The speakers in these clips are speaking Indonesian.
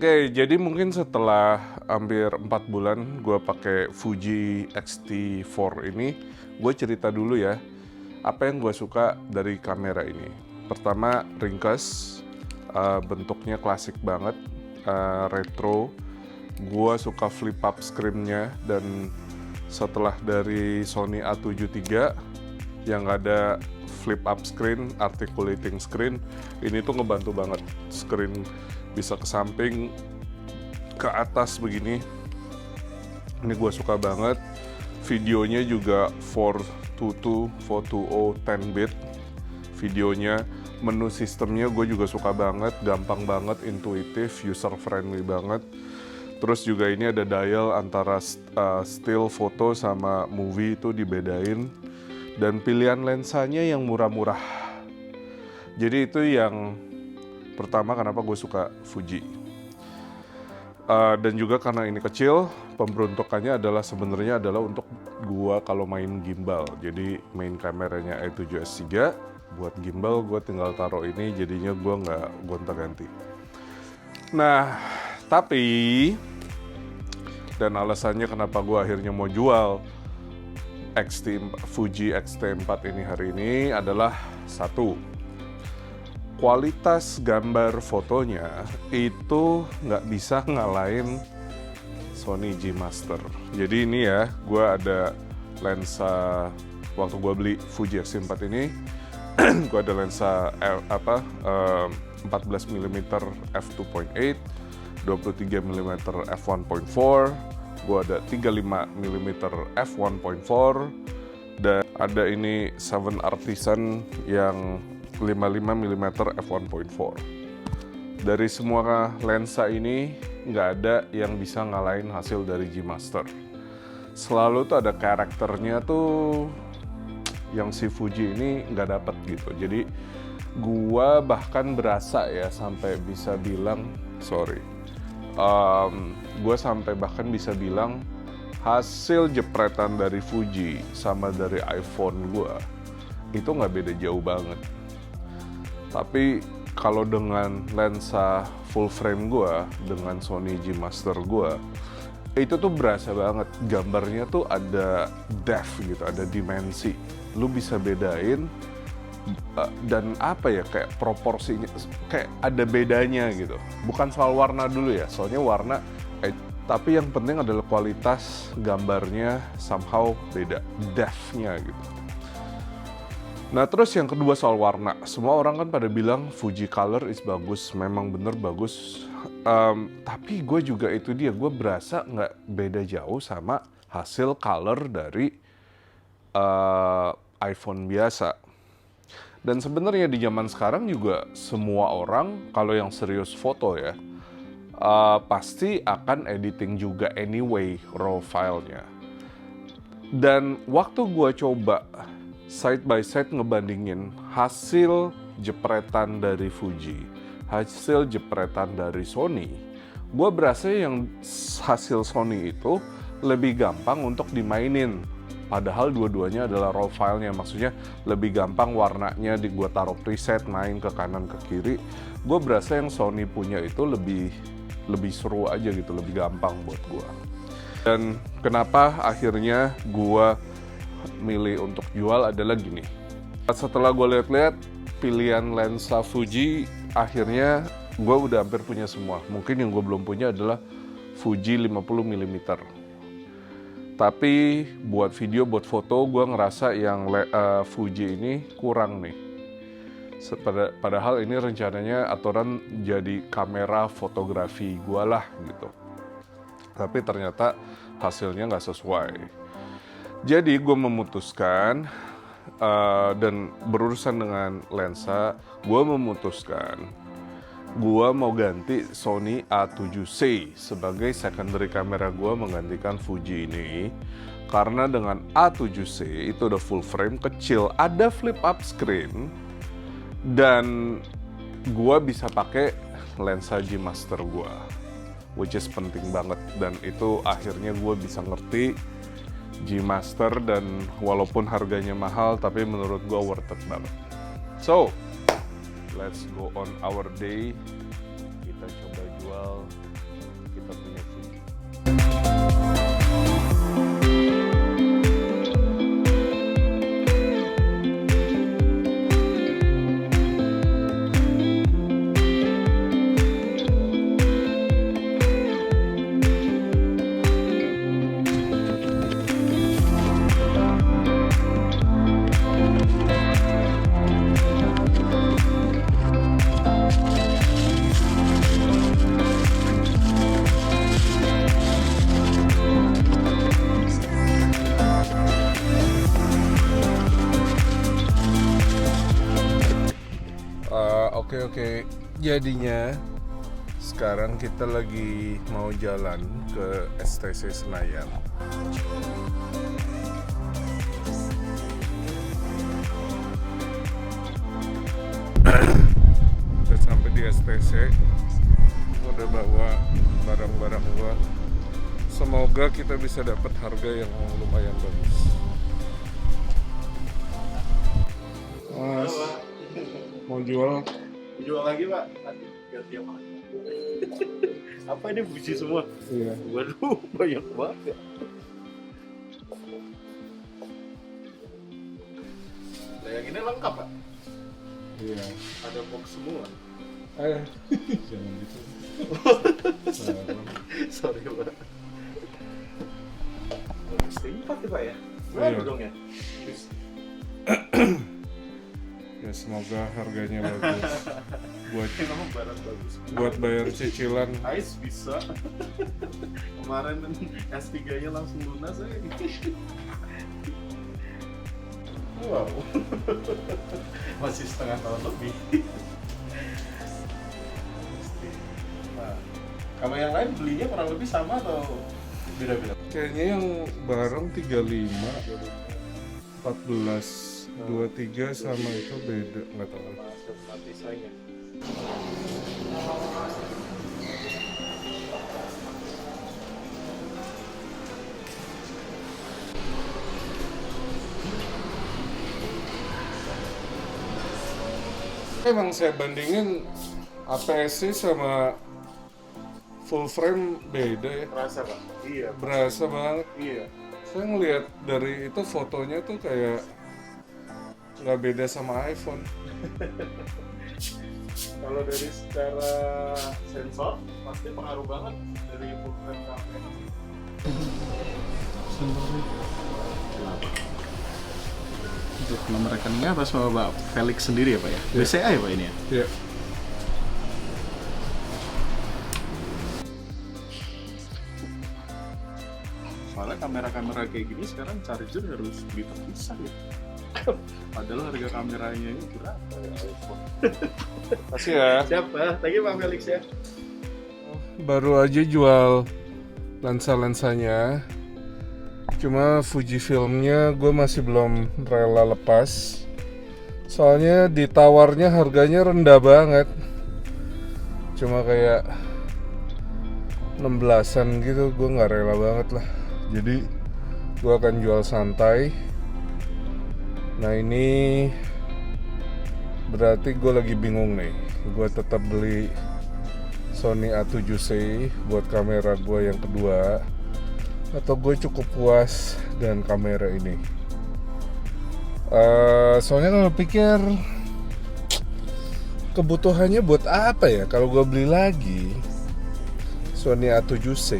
Oke, jadi mungkin setelah hampir 4 bulan gue pakai Fuji X-T4 ini, gue cerita dulu ya, apa yang gue suka dari kamera ini. Pertama, ringkas, bentuknya klasik banget, retro. Gue suka flip up screen-nya, dan setelah dari Sony A7 III yang ada flip up screen, articulating screen, ini tuh ngebantu banget. Screen bisa ke samping, ke atas begini. Ini gue suka banget. Videonya juga 420 10-bit videonya. Menu sistemnya gue juga suka banget, gampang banget, intuitif, user friendly banget. Terus juga ini ada dial antara still foto sama movie itu dibedain. Dan pilihan lensanya yang murah-murah. Jadi itu yang pertama kenapa gue suka Fuji. Dan juga karena ini kecil, pemberuntukannya adalah sebenarnya adalah untuk gue kalau main gimbal. Jadi main kameranya A7S3, buat gimbal gue tinggal taruh ini, jadinya gue nggak gonta-ganti. Nah, tapi dan alasannya kenapa gue akhirnya mau jual Fuji X-T4 ini hari ini adalah satu, kualitas gambar fotonya itu nggak bisa ngalahin Sony G Master. Jadi ini ya, gue ada lensa, waktu gue beli Fuji X-T4 ini, gue ada lensa 14 mm f2.8, 23 mm f1.4, gue ada 35 mm f1.4, dan ada ini 7 Artisan yang 55 mm f1.4. Dari semua lensa ini nggak ada yang bisa ngalahin hasil dari G Master. Selalu tuh ada karakternya tuh yang si Fuji ini nggak dapet gitu. Jadi gua bahkan berasa ya sampai bisa bilang gue sampai bahkan bisa bilang hasil jepretan dari Fuji sama dari iPhone gue itu nggak beda jauh banget. Tapi kalau dengan lensa full frame gue dengan Sony G Master gue, itu tuh berasa banget gambarnya tuh ada depth gitu, ada dimensi. Lu bisa bedain dan apa ya, kayak proporsinya kayak ada bedanya gitu. Bukan soal warna dulu ya, soalnya warna tapi yang penting adalah kualitas gambarnya somehow beda, depth-nya gitu. Nah terus yang kedua soal warna, semua orang kan pada bilang Fuji Color is bagus, memang bener bagus. Tapi gue juga itu dia, gue berasa nggak beda jauh sama hasil color dari iPhone biasa. Dan sebenarnya di zaman sekarang juga semua orang kalau yang serius foto ya, pasti akan editing juga anyway raw filenya. Dan waktu gue coba side by side ngebandingin hasil jepretan dari Fuji, hasil jepretan dari Sony, gue berasa yang hasil Sony itu lebih gampang untuk dimainin. Padahal dua-duanya adalah raw filenya, maksudnya lebih gampang warnanya gue taruh preset, main ke kanan ke kiri. Gue berasa yang Sony punya itu lebih seru aja gitu, lebih gampang buat gue. Dan kenapa akhirnya gue milih untuk jual adalah gini. Setelah gue lihat-lihat pilihan lensa Fuji, akhirnya gue udah hampir punya semua. Mungkin yang gue belum punya adalah Fuji 50 mm. Tapi buat video, buat foto, gue ngerasa yang Fuji ini kurang nih. Padahal ini rencananya aturan jadi kamera fotografi gue lah gitu. Tapi ternyata hasilnya nggak sesuai. Jadi gue memutuskan, dan berurusan dengan lensa, gue memutuskan gue mau ganti Sony A7C sebagai secondary kamera gue menggantikan Fuji ini. Karena dengan A7C itu udah full frame, kecil, ada flip up screen, dan gue bisa pakai lensa G Master gue, which is penting banget. Dan itu akhirnya gue bisa ngerti G Master, dan walaupun harganya mahal, tapi menurut gue worth it banget. So, let's go on our day. Kita coba jual Oke. Jadinya sekarang kita lagi mau jalan ke STC Senayan. Udah sampai di STC. Udah bawa barang-barang gua. Semoga kita bisa dapat harga yang lumayan bagus. Mas, mau jual? Jual lagi pak, nanti ganti apa? Apa ini buji semua? Iya. Waduh, banyak banget ya. Nah yang ini lengkap pak? Iya. Ada box semua. Jangan gitu. Sorry pak. Empat ya pak ya? Berapa Iya. dong ya? Ya semoga harganya bagus. Emang barang bagus. Buat bayar cicilan. Ais bisa. Kemarin S3-nya langsung lunas ya. Wow. Masih setengah tahun lebih. Nah, kalau yang lain belinya kurang lebih sama atau beda-beda? Kayaknya yang bareng 35, 14, 23 sama itu beda, nggak tahu. Masuk desainnya. Emang saya bandingin APS-C sama full frame beda ya. Rasa pak? Iya. Berasa banget. Iya. Saya ngelihat dari itu fotonya tuh kayak nggak beda sama iPhone. Kalau dari secara sensor pasti pengaruh banget dari full frame kamera. Untuk nomor rekeningnya atas nama Pak Felix sendiri ya Pak ya? BCA ya Pak ini ya? Iya. Soalnya kamera-kamera kayak gini sekarang charger harus beli terpisah ya. Padahal harga kameranya ini berapa ya iPhone? Kasih ya. Siapa? Thank you Pak Felix ya. Baru aja jual lensa-lensanya. Cuma Fujifilmnya gue masih belum rela lepas. Soalnya ditawarnya harganya rendah banget. Cuma kayak 16-an gitu, gue nggak rela banget lah. Jadi gue akan jual santai. Nah ini berarti gue lagi bingung nih. Gue tetap beli Sony A7C buat kamera gue yang kedua, atau gue cukup puas dengan kamera ini. Soalnya kalau pikir kebutuhannya buat apa ya kalau gue beli lagi Sony A7C,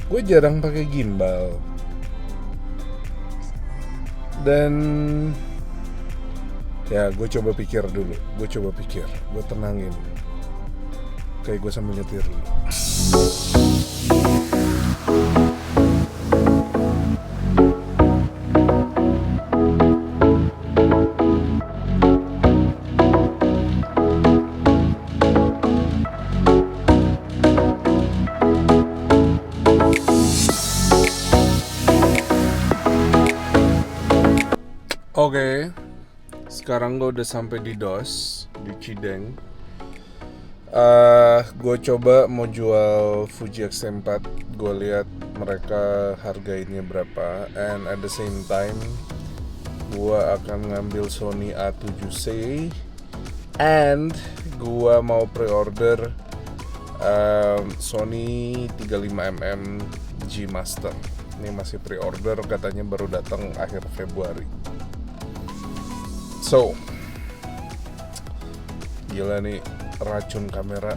gue jarang pakai gimbal dan ya gue coba pikir dulu, gue tenangin, kayak gue sambil nyetir dulu. Oke, sekarang gue udah sampai di DOS, di Cideng. Gue coba mau jual Fuji X-T4. Gue lihat mereka harganya berapa, and at the same time gue akan ngambil Sony A7C, and gue mau pre-order Sony 35mm G Master. Ini masih pre-order, katanya baru datang akhir Februari. So, gila nih racun kamera.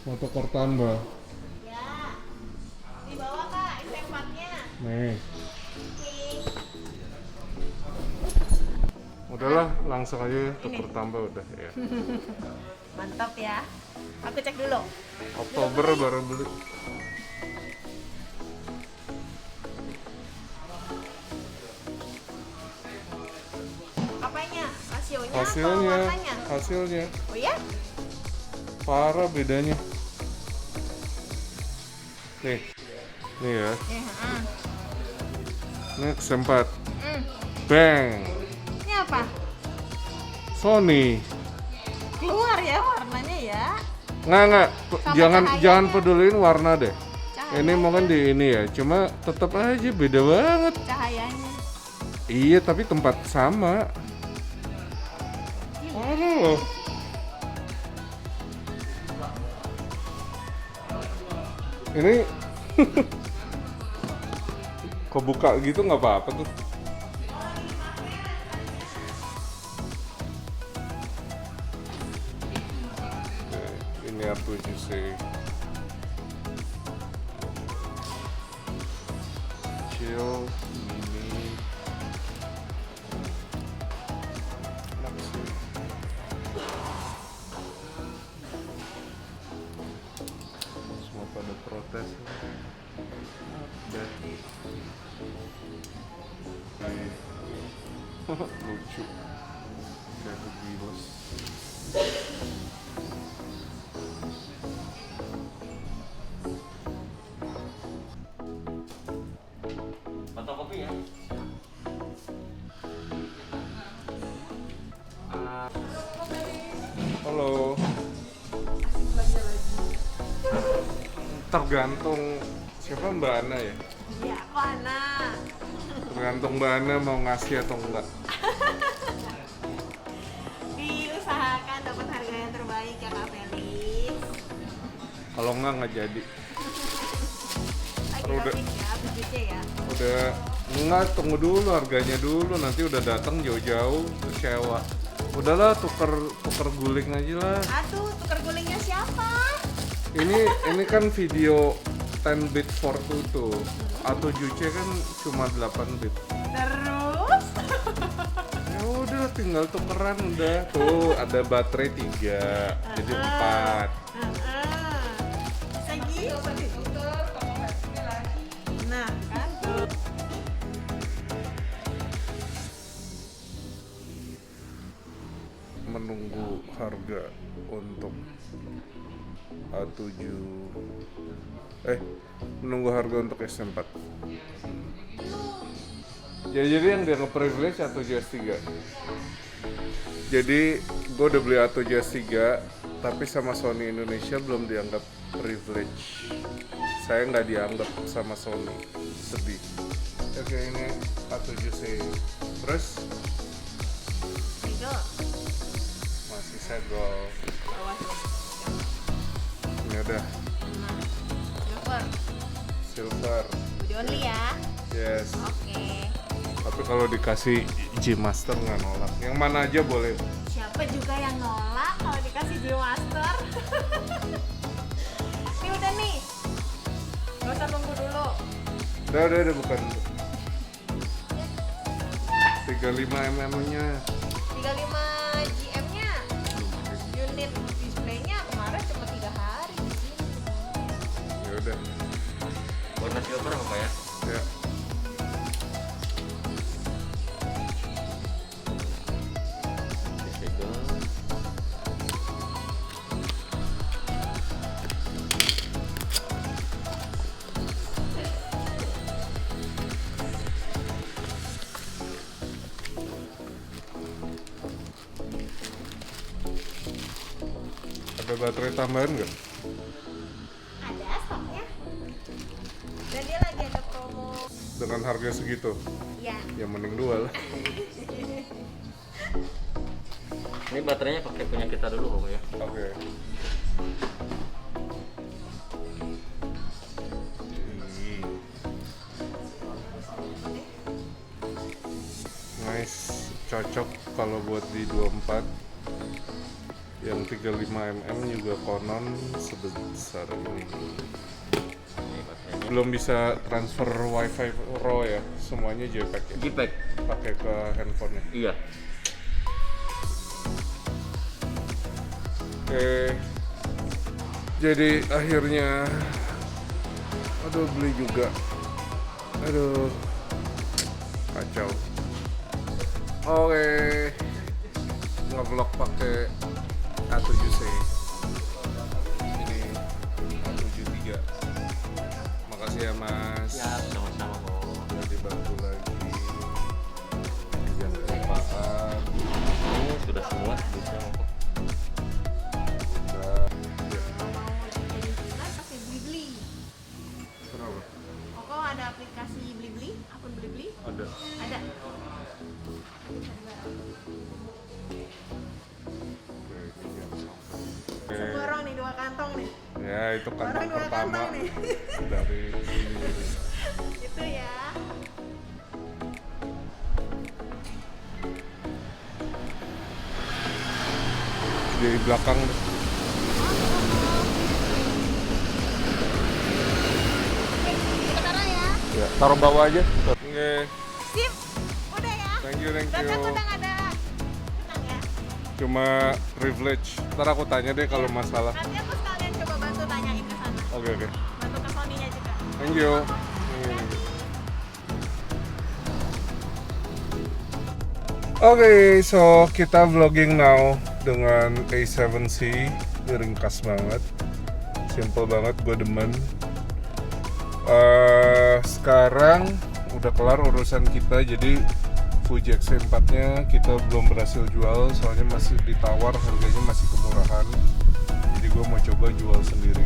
Foto kortan, Mbak. Ya, dibawa kak X4-nya. Nih. Oke. Udahlah, langsung aja tuker tambah udah ya. Mantap ya. Aku cek dulu. Oktober baru beli. Apanya? Rasionya, atau Hasilnya, warnanya? hasilnya Oh ya? parah bedanya. Nih, nih ya. Ini X4. Bang. Ini apa? Sony. Keluar ya warnanya ya. Nggak. Sama Jangan cahayanya. peduliin warna deh. Cahayanya. Ini mungkin di ini ya. Cuma tetap aja beda banget. Cahayanya. Iya, tapi tempat sama. Aduh. Ini kebuka gitu nggak apa-apa tuh. Oke, ini R7C. Chill, mini. Enak sih. Semua pada protes. Lucu kayak kebilos. Fotokopi ya. Halo. Tergantung siapa Mbak Ana ya. Iya, aku Ana. Tergantung Mbak Ana mau ngasih atau enggak. Diusahakan dapat harga yang terbaik ya Kak Felix. Kalau nggak jadi. Lagi Udah. rapid ya, budgetnya ya. Udah enggak, tunggu dulu harganya dulu, nanti udah datang jauh-jauh kecewa. Udahlah tuker guling aja lah. Aduh, tukar gulingnya siapa? Ini kan video 10 bit for 2 tuh. A7C kan cuma 8 bit. Terus? Ya udah tinggal tukeran udah. Tuh ada baterai 3 jadi 4. Bisa gitu. Nah, kan? Menunggu harga untuk A7 menunggu harga untuk S4. Ya jadi yang dianggap privilege A7 S3. Jadi gue udah beli A7 S3 tapi sama Sony Indonesia belum dianggap privilege. Saya nggak dianggap sama Sony, sedih. Oke, ini A7C. Terus Segel. masih segel. Awas loh. Ini udah Nah, silver. silver. Budi only ya. Yes. Oke. Tapi kalau dikasih G Master nggak nolak. Yang mana aja boleh. Siapa juga yang nolak kalau dikasih G Master? Ini udah nih. Gak usah tunggu dulu. Udah bukan. 35 mm nya. 35 GM-nya. Unit displaynya kemarin cuma 3 hari di sini. Ya udah. Warna silver apa ya? Ya. Disegel. Ada baterai tambahan nggak? Ada stoknya. Dan dia lagi ada promo. Dengan harga segitu? Ya. Ya mending 2 lah. Ini baterainya pakai punya kita dulu kok ya. Oke. Nice, cocok kalau buat di 24. Yang 35 mm juga konon sebesar ini. Ini baterainya. Belum bisa transfer wifi RAW ya, semuanya JPEG ya. JPEG. Pakai ke handphonenya. Iya. Oke, jadi akhirnya, aduh beli juga, aduh kacau. Oke, nge-vlog pakai A7C. Ini A73. Makasih ya Mas. Ya, sama-sama kok. Udah dibantu lagi. Jangan kelupaan. Ini sudah semua bisa kok. Udah. Ya. Pakai Blibli. Kenapa? Koko ada aplikasi Blibli, akun Blibli? Ada. Ada. Borong nih 2 kantong nih. Ya itu kantong Borong 2 pertama kantong nih. dari Itu ya. di belakang. Sekarang ya. Ya, taruh bawah aja. Oke, Sip. Udah ya. thank you. Dan aku udah nggak ada utang ya. Cuma privilege. Ntar aku tanya deh kalau masalah. Nanti aku sekalian coba bantu tanyain ke sana. Oke. Bantu ke Sony-nya juga. Thank you. Oke, so kita vlogging now dengan A7C. Ini ringkas banget, simple banget, gue demen. Sekarang udah kelar urusan kita, jadi Fuji X4 nya kita belum berhasil jual, soalnya masih ditawar, harganya masih kemurahan. Jadi gue mau coba jual sendiri.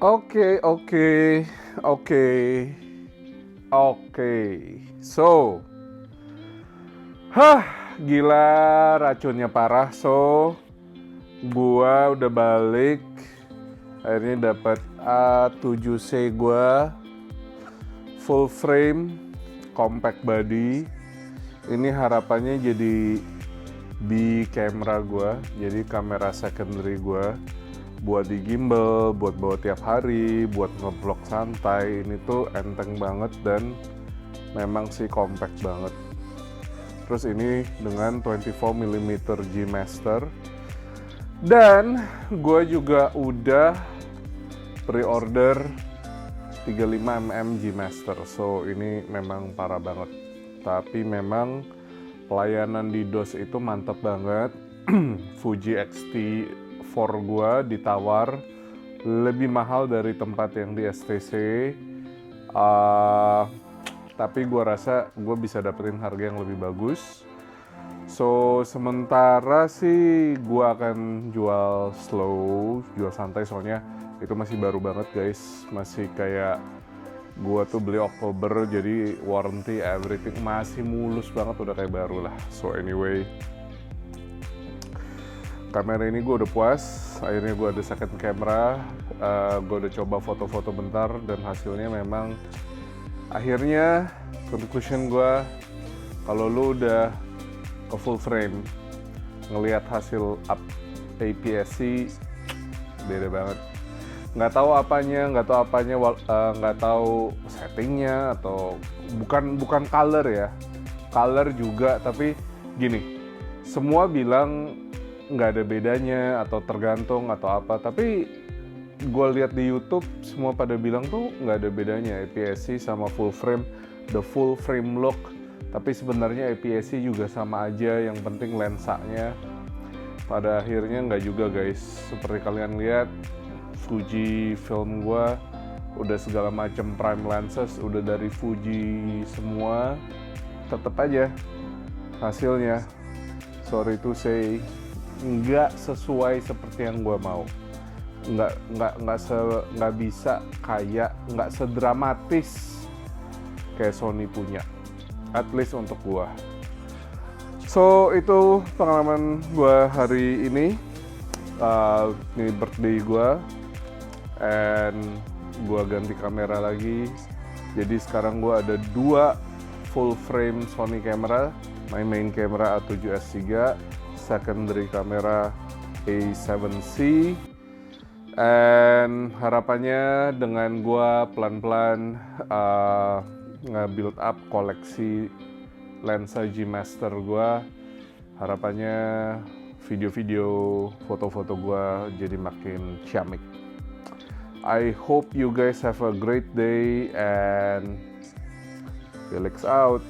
Oke. So, gila racunnya parah. So, gua udah balik. Akhirnya dapat A7C gua full frame, compact body. Ini harapannya jadi B camera gua, jadi kamera secondary gua. Buat di gimbal, buat bawa tiap hari, buat nge-vlog santai. Ini tuh enteng banget dan memang sih compact banget. Terus ini dengan 24mm G Master. Dan gue juga udah pre-order 35mm G Master. So ini memang parah banget. Tapi memang pelayanan di DOS itu mantap banget. Fuji X-T4 gua ditawar lebih mahal dari tempat yang di STC, tapi gua rasa gua bisa dapetin harga yang lebih bagus. So sementara sih gua akan jual slow, jual santai, soalnya itu masih baru banget guys, masih kayak gua tuh beli Oktober, jadi warranty everything masih mulus banget, udah kayak baru lah. So anyway, kamera ini gue udah puas, akhirnya gue ada second camera, gue udah coba foto-foto bentar dan hasilnya memang akhirnya conclusion gue, kalau lu udah ke full frame ngelihat hasil APS-C beda banget. Nggak tahu apanya, nggak tahu settingnya atau bukan color ya, color juga, tapi gini, semua bilang nggak ada bedanya atau tergantung atau apa, tapi gue lihat di YouTube semua pada bilang tuh nggak ada bedanya APS-C sama full frame, the full frame look. Tapi sebenarnya APS-C juga sama aja, yang penting lensanya. Pada akhirnya nggak juga guys, seperti kalian lihat Fuji film gue udah segala macam prime lenses, udah dari Fuji semua, tetep aja hasilnya, sorry to say, nggak sesuai seperti yang gue mau, nggak bisa kayak, nggak sedramatis kayak Sony punya, at least untuk gue. So itu pengalaman gue hari ini, ini birthday gue, and gue ganti kamera lagi, jadi sekarang gue ada 2 full frame Sony camera, my main camera A7S III, secondary kamera A7C. And harapannya dengan gua pelan-pelan nge-build up koleksi lensa G Master gua, harapannya video-video, foto-foto gua jadi makin ciamik. I hope you guys have a great day and Felix out.